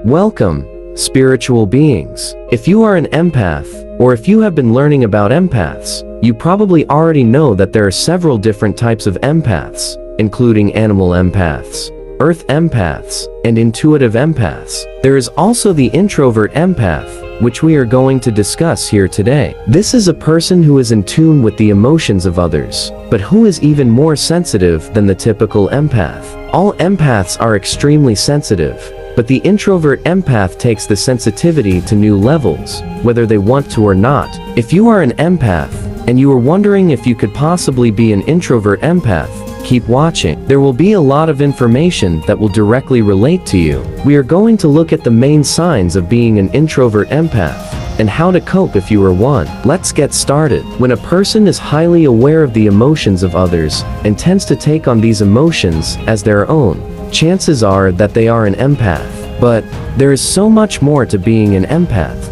Welcome, spiritual beings. If you are an empath, or if you have been learning about empaths, you probably already know that there are several different types of empaths, including animal empaths, earth empaths, and intuitive empaths. There is also the introvert empath, which we are going to discuss here today. This is a person who is in tune with the emotions of others, but who is even more sensitive than the typical empath. All empaths are extremely sensitive, but the introvert empath takes the sensitivity to new levels, whether they want to or not. If you are an empath, and you are wondering if you could possibly be an introvert empath, keep watching. There will be a lot of information that will directly relate to you. We are going to look at the main signs of being an introvert empath, and how to cope if you are one. Let's get started. When a person is highly aware of the emotions of others, and tends to take on these emotions as their own, chances are that they are an empath. But there is so much more to being an empath.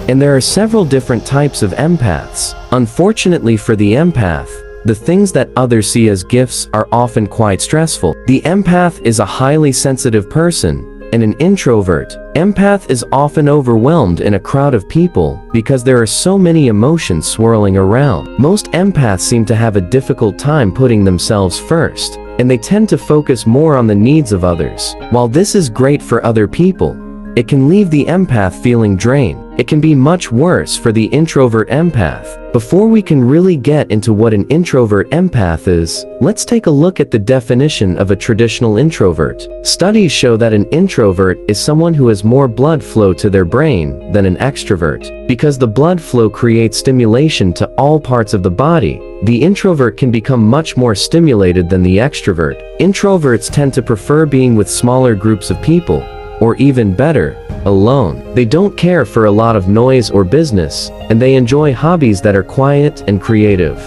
And there are several different types of empaths. Unfortunately for the empath, the things that others see as gifts are often quite stressful. The empath is a highly sensitive person, and an introvert empath is often overwhelmed in a crowd of people because there are so many emotions swirling around. Most empaths seem to have a difficult time putting themselves first, and they tend to focus more on the needs of others. While this is great for other people, it can leave the empath feeling drained. It can be much worse for the introvert empath. Before we can really get into what an introvert empath is, let's take a look at the definition of a traditional introvert. Studies show that an introvert is someone who has more blood flow to their brain than an extrovert. Because the blood flow creates stimulation to all parts of the body, the introvert can become much more stimulated than the extrovert. Introverts tend to prefer being with smaller groups of people, or even better, alone. They don't care for a lot of noise or business, and they enjoy hobbies that are quiet and creative,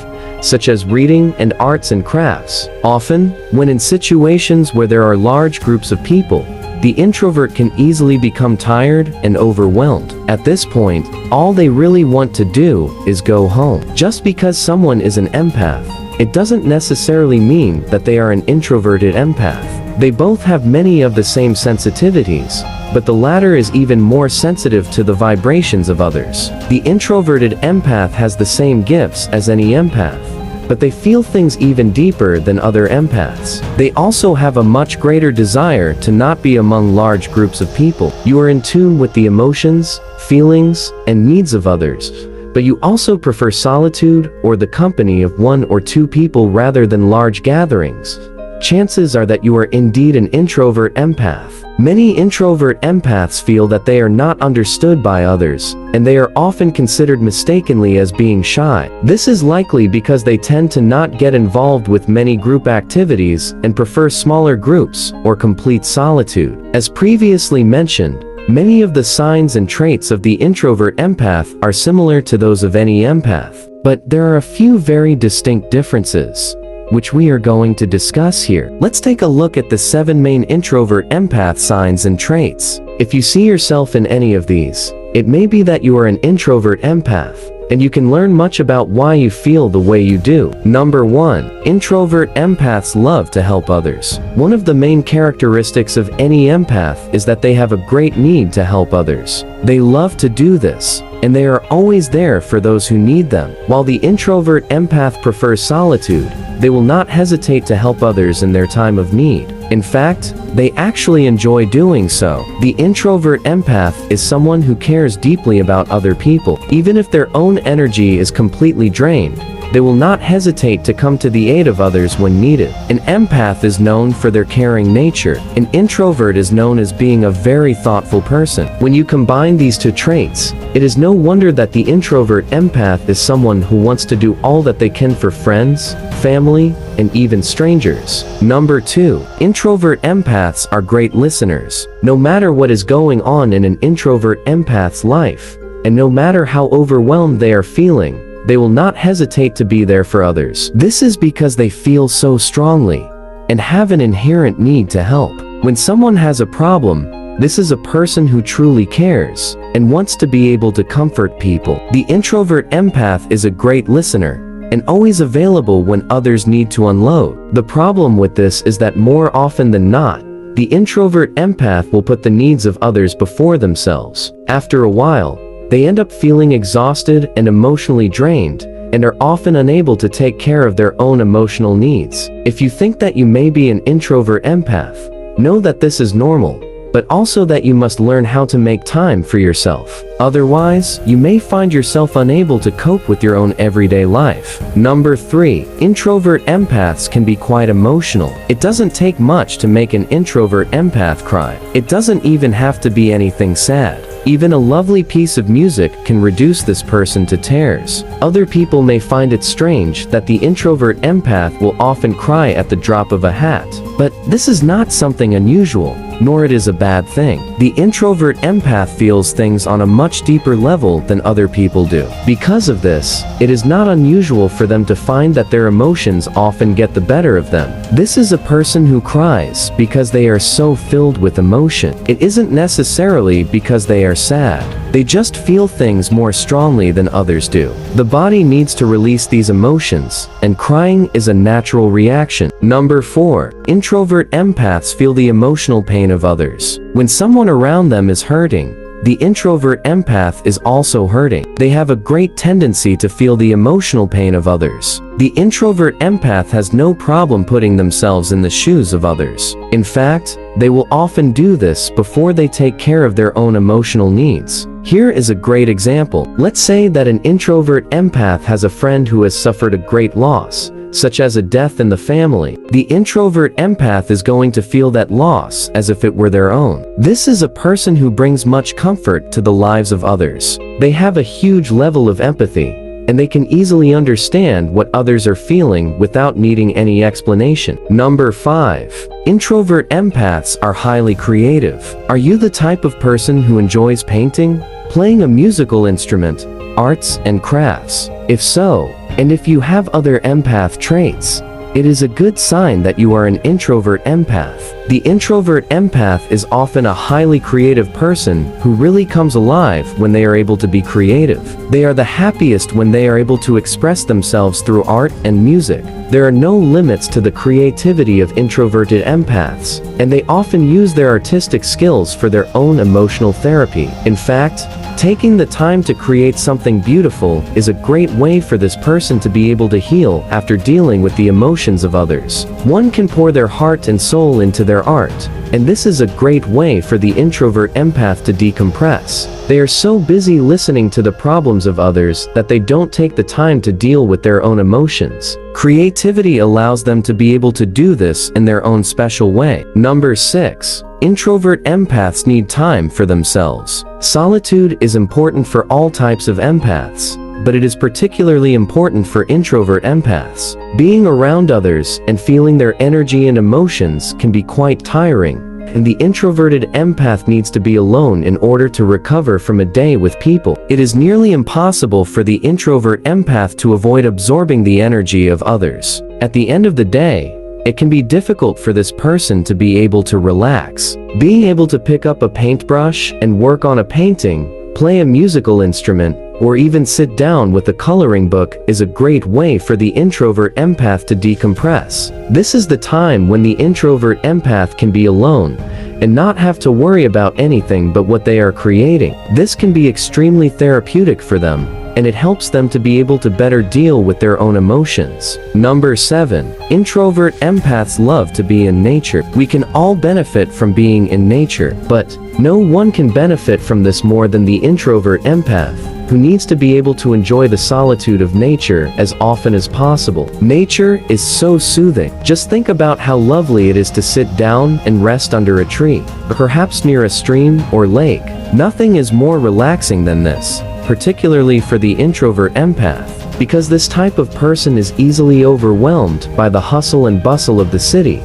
such as reading and arts and crafts. Often, when in situations where there are large groups of people, the introvert can easily become tired and overwhelmed. At this point, all they really want to do is go home. Just because someone is an empath, it doesn't necessarily mean that they are an introverted empath. They both have many of the same sensitivities, but the latter is even more sensitive to the vibrations of others. The introverted empath has the same gifts as any empath, but they feel things even deeper than other empaths. They also have a much greater desire to not be among large groups of people. You are in tune with the emotions, feelings, and needs of others, but you also prefer solitude or the company of one or two people rather than large gatherings. Chances are that you are indeed an introvert empath. Many introvert empaths feel that they are not understood by others, and they are often considered mistakenly as being shy. This is likely because they tend to not get involved with many group activities and prefer smaller groups or complete solitude. As previously mentioned, many of the signs and traits of the introvert empath are similar to those of any empath, but there are a few very distinct differences, which we are going to discuss here. Let's take a look at the 7 main introvert empath signs and traits. If you see yourself in any of these, it may be that you are an introvert empath, and you can learn much about why you feel the way you do. Number 1. Introvert empaths love to help others. One of the main characteristics of any empath is that they have a great need to help others. They love to do this, and they are always there for those who need them. While the introvert empath prefers solitude, they will not hesitate to help others in their time of need. In fact, they actually enjoy doing so. The introvert empath is someone who cares deeply about other people. Even if their own energy is completely drained, they will not hesitate to come to the aid of others when needed. An empath is known for their caring nature. An introvert is known as being a very thoughtful person. When you combine these two traits, it is no wonder that the introvert empath is someone who wants to do all that they can for friends, family, and even strangers. Number 2. Introvert empaths are great listeners. No matter what is going on in an introvert empath's life, and no matter how overwhelmed they are feeling, they will not hesitate to be there for others. This is because they feel so strongly and have an inherent need to help. When someone has a problem, this is a person who truly cares and wants to be able to comfort people. The introvert empath is a great listener and always available when others need to unload. The problem with this is that more often than not, The introvert empath will put the needs of others before themselves. After a while, they end up feeling exhausted and emotionally drained, and are often unable to take care of their own emotional needs. If you think that you may be an introvert empath, know that this is normal, but also that you must learn how to make time for yourself. Otherwise, you may find yourself unable to cope with your own everyday life. Number 3. Introvert empaths can be quite emotional. It doesn't take much to make an introvert empath cry. It doesn't even have to be anything sad. Even a lovely piece of music can reduce this person to tears. Other people may find it strange that the introvert empath will often cry at the drop of a hat. But this is not something unusual, nor it is a bad thing. The introvert empath feels things on a much deeper level than other people do. Because of this, it is not unusual for them to find that their emotions often get the better of them. This is a person who cries because they are so filled with emotion. It isn't necessarily because they are sad. They just feel things more strongly than others do. The body needs to release these emotions, and crying is a natural reaction. Number 4. Introvert empaths feel the emotional pain of others. When someone around them is hurting, the introvert empath is also hurting. They have a great tendency to feel the emotional pain of others. The introvert empath has no problem putting themselves in the shoes of others. In fact, they will often do this before they take care of their own emotional needs. Here is a great example. Let's say that an introvert empath has a friend who has suffered a great loss, such as a death in the family. The introvert empath is going to feel that loss as if it were their own. This is a person who brings much comfort to the lives of others. They have a huge level of empathy, and they can easily understand what others are feeling without needing any explanation. Number 5. Introvert empaths are highly creative. Are you the type of person who enjoys painting, playing a musical instrument, arts and crafts? If so, and if you have other empath traits, it is a good sign that you are an introvert empath. The introvert empath is often a highly creative person who really comes alive when they are able to be creative. They are the happiest when they are able to express themselves through art and music. There are no limits to the creativity of introverted empaths, and they often use their artistic skills for their own emotional therapy. In fact, taking the time to create something beautiful is a great way for this person to be able to heal after dealing with the emotions of others. One can pour their heart and soul into their art, and this is a great way for the introvert empath to decompress. They are so busy listening to the problems of others that they don't take the time to deal with their own emotions. Creativity allows them to be able to do this in their own special way. Number 6. Introvert empaths need time for themselves. Solitude is important for all types of empaths, but it is particularly important for introvert empaths. Being around others and feeling their energy and emotions can be quite tiring, and the introverted empath needs to be alone in order to recover from a day with people. It is nearly impossible for the introvert empath to avoid absorbing the energy of others. At the end of the day, it can be difficult for this person to be able to relax. Being able to pick up a paintbrush and work on a painting, play a musical instrument, or even sit down with a coloring book is a great way for the introvert empath to decompress. This is the time when the introvert empath can be alone and not have to worry about anything but what they are creating. This can be extremely therapeutic for them, and it helps them to be able to better deal with their own emotions. Number 7. Introvert empaths love to be in nature. We can all benefit from being in nature, but no one can benefit from this more than the introvert empath, who needs to be able to enjoy the solitude of nature as often as possible. Nature is so soothing. Just think about how lovely it is to sit down and rest under a tree, or perhaps near a stream or lake. Nothing is more relaxing than this, particularly for the introvert empath, because this type of person is easily overwhelmed by the hustle and bustle of the city.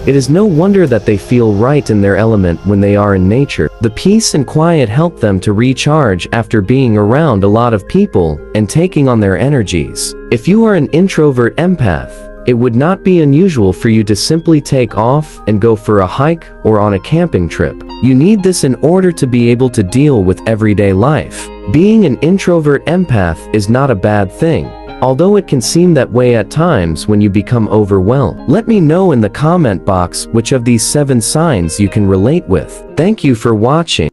It is no wonder that they feel right in their element when they are in nature. The peace and quiet help them to recharge after being around a lot of people and taking on their energies. If you are an introvert empath, it would not be unusual for you to simply take off and go for a hike or on a camping trip. You need this in order to be able to deal with everyday life. Being an introvert empath is not a bad thing, although it can seem that way at times when you become overwhelmed. Let me know in the comment box which of these 7 signs you can relate with. Thank you for watching.